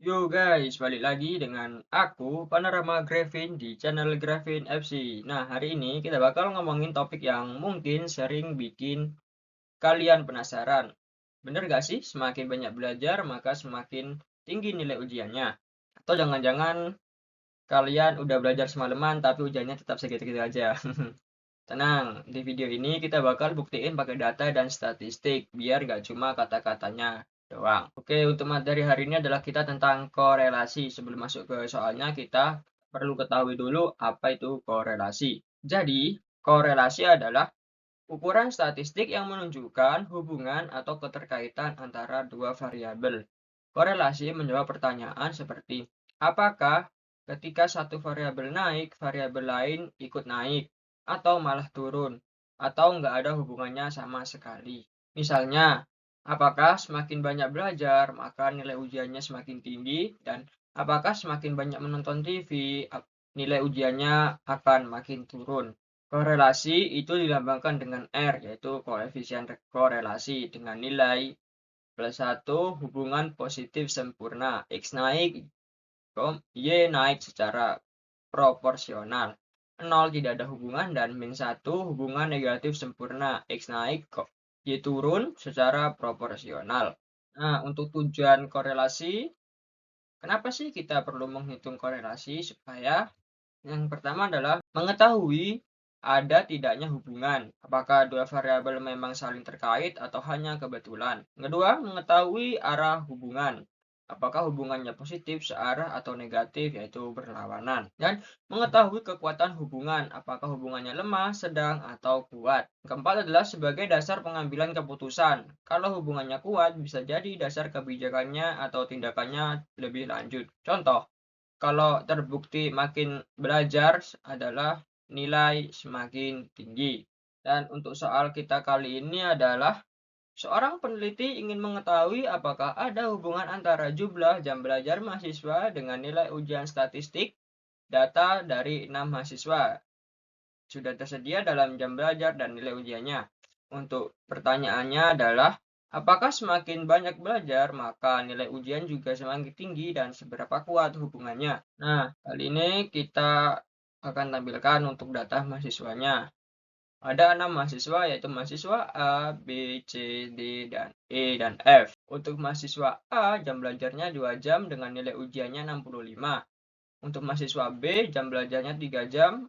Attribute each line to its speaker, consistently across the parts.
Speaker 1: Yo guys, balik lagi dengan aku, Panorama Grafin di channel Grafin FC. Nah, hari ini kita bakal ngomongin topik yang mungkin sering bikin kalian penasaran. Bener gak sih, semakin banyak belajar, maka semakin tinggi nilai ujiannya? Atau jangan-jangan kalian udah belajar semalaman, tapi ujiannya tetap segitu-gitu aja? Tenang, di video ini kita bakal buktiin pakai data dan statistik, biar gak cuma kata-katanya doang. Oke, untuk materi hari ini adalah kita tentang korelasi. Sebelum masuk ke soalnya, kita perlu ketahui dulu apa itu korelasi. Jadi, korelasi adalah ukuran statistik yang menunjukkan hubungan atau keterkaitan antara dua variabel. Korelasi menjawab pertanyaan seperti, apakah ketika satu variabel naik, variabel lain ikut naik, atau malah turun, atau nggak ada hubungannya sama sekali. Misalnya, apakah semakin banyak belajar, maka nilai ujiannya semakin tinggi, dan apakah semakin banyak menonton TV, nilai ujiannya akan makin turun. Korelasi itu dilambangkan dengan R, yaitu koefisien korelasi dengan nilai plus 1 hubungan positif sempurna. X naik, Y naik secara proporsional. 0 tidak ada hubungan dan min 1 hubungan negatif sempurna. X naik, Y turun secara proporsional. Nah, untuk tujuan korelasi, kenapa sih kita perlu menghitung korelasi? Supaya yang pertama adalah mengetahui ada tidaknya hubungan. Apakah dua variabel memang saling terkait atau hanya kebetulan. Kedua, mengetahui arah hubungan. Apakah hubungannya positif, searah, atau negatif, yaitu berlawanan. Dan mengetahui kekuatan hubungan. Apakah hubungannya lemah, sedang, atau kuat. Keempat adalah sebagai dasar pengambilan keputusan. Kalau hubungannya kuat, bisa jadi dasar kebijakannya atau tindakannya lebih lanjut. Contoh, kalau terbukti makin belajar adalah nilai semakin tinggi. Dan untuk soal kita kali ini adalah seorang peneliti ingin mengetahui apakah ada hubungan antara jumlah jam belajar mahasiswa dengan nilai ujian statistik data dari 6 mahasiswa. Sudah tersedia dalam jam belajar dan nilai ujiannya. Untuk pertanyaannya adalah, apakah semakin banyak belajar, maka nilai ujian juga semakin tinggi dan seberapa kuat hubungannya? Nah, kali ini kita akan tampilkan untuk data mahasiswanya. Ada 6 mahasiswa, yaitu mahasiswa A, B, C, D, dan E, dan F. Untuk mahasiswa A, jam belajarnya 2 jam dengan nilai ujiannya 65. Untuk mahasiswa B, jam belajarnya 3 jam,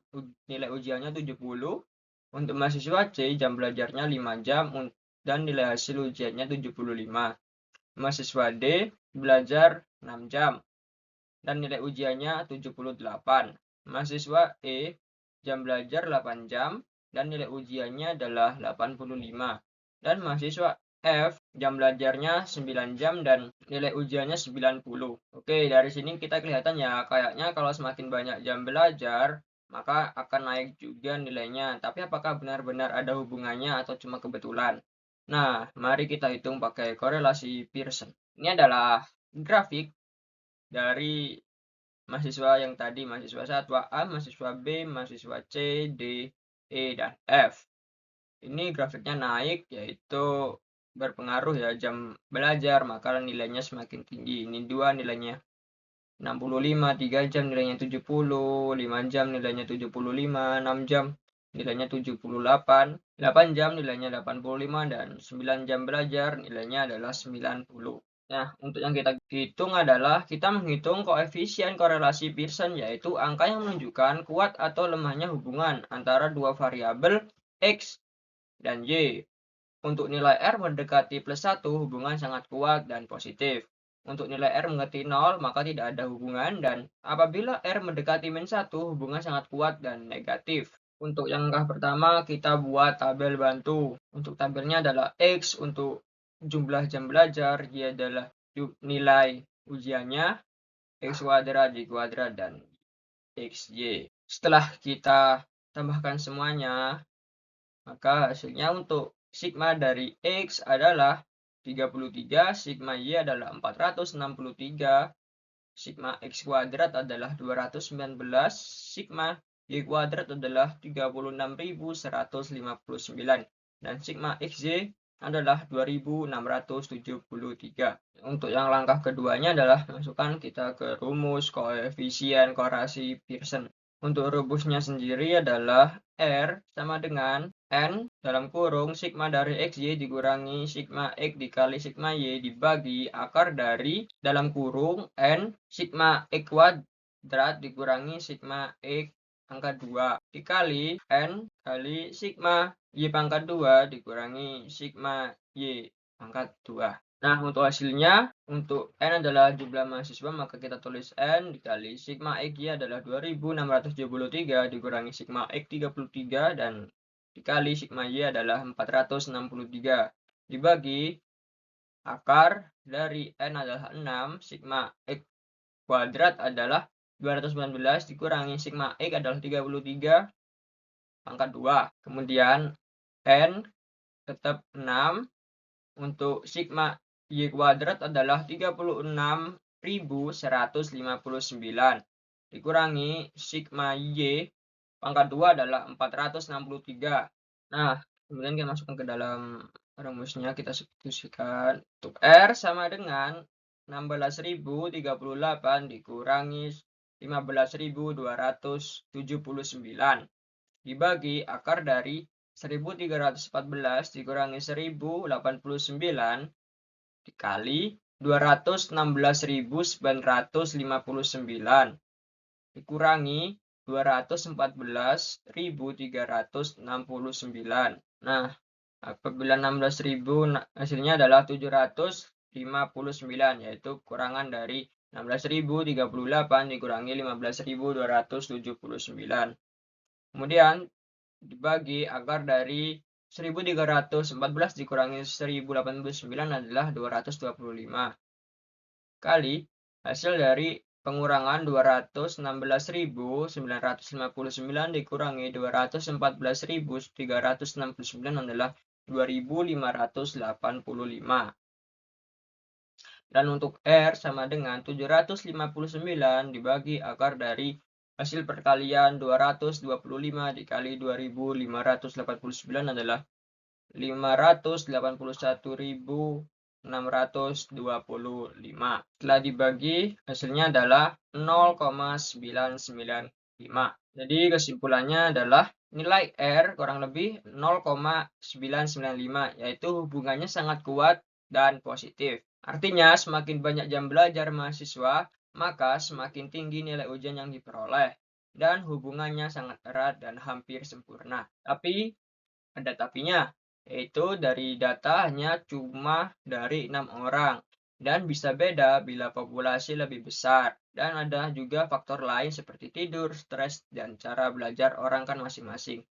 Speaker 1: nilai ujiannya 70. Untuk mahasiswa C, jam belajarnya 5 jam, dan nilai hasil ujiannya 75. Mahasiswa D, belajar 6 jam, dan nilai ujiannya 78. Mahasiswa E, jam belajar 8 jam, dan nilai ujiannya adalah 85. Dan mahasiswa F, jam belajarnya 9 jam dan nilai ujiannya 90. Oke, dari sini kita kelihatan ya, kayaknya kalau semakin banyak jam belajar, maka akan naik juga nilainya. Tapi apakah benar-benar ada hubungannya atau cuma kebetulan? Nah, mari kita hitung pakai korelasi Pearson. Ini adalah grafik dari mahasiswa yang tadi, mahasiswa satwa A, mahasiswa B, mahasiswa C, D, E, dan F. Ini grafiknya naik, yaitu berpengaruh ya jam belajar, maka nilainya semakin tinggi. Ini 2 nilainya 65, 3 jam nilainya 70, 5 jam nilainya 75, 6 jam nilainya 78, 8 jam nilainya 85, dan 9 jam belajar nilainya adalah 90. Nah, untuk yang kita hitung adalah kita menghitung koefisien korelasi Pearson, yaitu angka yang menunjukkan kuat atau lemahnya hubungan antara dua variabel X dan Y. Untuk nilai R mendekati plus 1, hubungan sangat kuat dan positif. Untuk nilai R mendekati 0, maka tidak ada hubungan, dan apabila R mendekati min 1, hubungan sangat kuat dan negatif. Untuk yang langkah pertama, kita buat tabel bantu. Untuk tabelnya adalah X untuk jumlah jam belajar, Y adalah nilai ujiannya, X kuadrat, Y kuadrat, dan XY. Setelah kita tambahkan semuanya, maka hasilnya untuk sigma dari X adalah 33, sigma Y adalah 463, sigma X kuadrat adalah 219, sigma Y kuadrat adalah 36.159, dan sigma XY adalah 2673. Untuk yang langkah keduanya adalah masukkan kita ke rumus koefisien korelasi Pearson. Untuk rumusnya sendiri adalah R sama dengan N dalam kurung sigma dari XY dikurangi sigma X dikali sigma Y dibagi akar dari dalam kurung N sigma X kuadrat dikurangi sigma X pangkat 2 dikali N kali sigma Y pangkat 2 dikurangi sigma Y pangkat 2. Nah, untuk hasilnya, untuk N adalah jumlah mahasiswa, maka kita tulis N dikali sigma X Y adalah 2673 dikurangi sigma X 33 dan dikali sigma Y adalah 463. Dibagi akar dari N adalah 6, sigma X kuadrat adalah 219 dikurangi sigma X adalah 33 pangkat 2. Kemudian N tetap 6. Untuk sigma Y kuadrat adalah 36.159 dikurangi sigma Y pangkat 2 adalah 463. Nah, kemudian kita masukkan ke dalam rumusnya, kita substitusikan. Untuk R sama dengan 16.038 dikurangi 15.279 dibagi akar dari 1314 dikurangi 1089 dikali 216.959 dikurangi 214.369. Nah, apabila 16.000 hasilnya adalah 759, yaitu kurangan dari 16.038 dikurangi 15.279. Kemudian dibagi akar dari 1314 dikurangi 1089 adalah 225. Kali hasil dari pengurangan 216.959 dikurangi 214.369 adalah 2.585. Dan untuk R sama dengan 759 dibagi akar dari hasil perkalian 225 dikali 2.589 adalah 581.625. Setelah dibagi, hasilnya adalah 0,995. Jadi kesimpulannya adalah nilai R kurang lebih 0,995, yaitu hubungannya sangat kuat dan positif. Artinya, semakin banyak jam belajar mahasiswa, maka semakin tinggi nilai ujian yang diperoleh. Dan hubungannya sangat erat dan hampir sempurna. Tapi, ada tapinya, yaitu dari data hanya cuma dari 6 orang. Dan bisa beda bila populasi lebih besar. Dan ada juga faktor lain seperti tidur, stres, dan cara belajar orang kan masing-masing.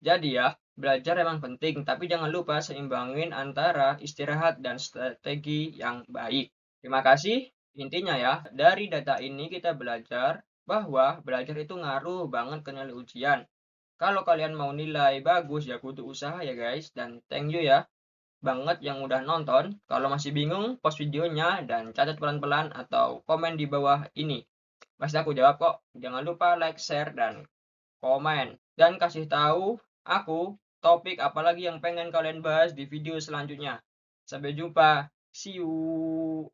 Speaker 1: Jadi ya, belajar emang penting, tapi jangan lupa seimbangin antara istirahat dan strategi yang baik. Terima kasih. Intinya ya, dari data ini kita belajar bahwa belajar itu ngaruh banget ke nilai ujian. Kalau kalian mau nilai bagus ya kudu usaha ya guys. Dan thank you ya banget yang udah nonton. Kalau masih bingung, pause videonya dan catat pelan-pelan atau komen di bawah ini. Pasti aku jawab kok. Jangan lupa like, share, dan komen. Dan kasih tahu aku topik apalagi yang pengen kalian bahas di video selanjutnya. Sampai jumpa. See you.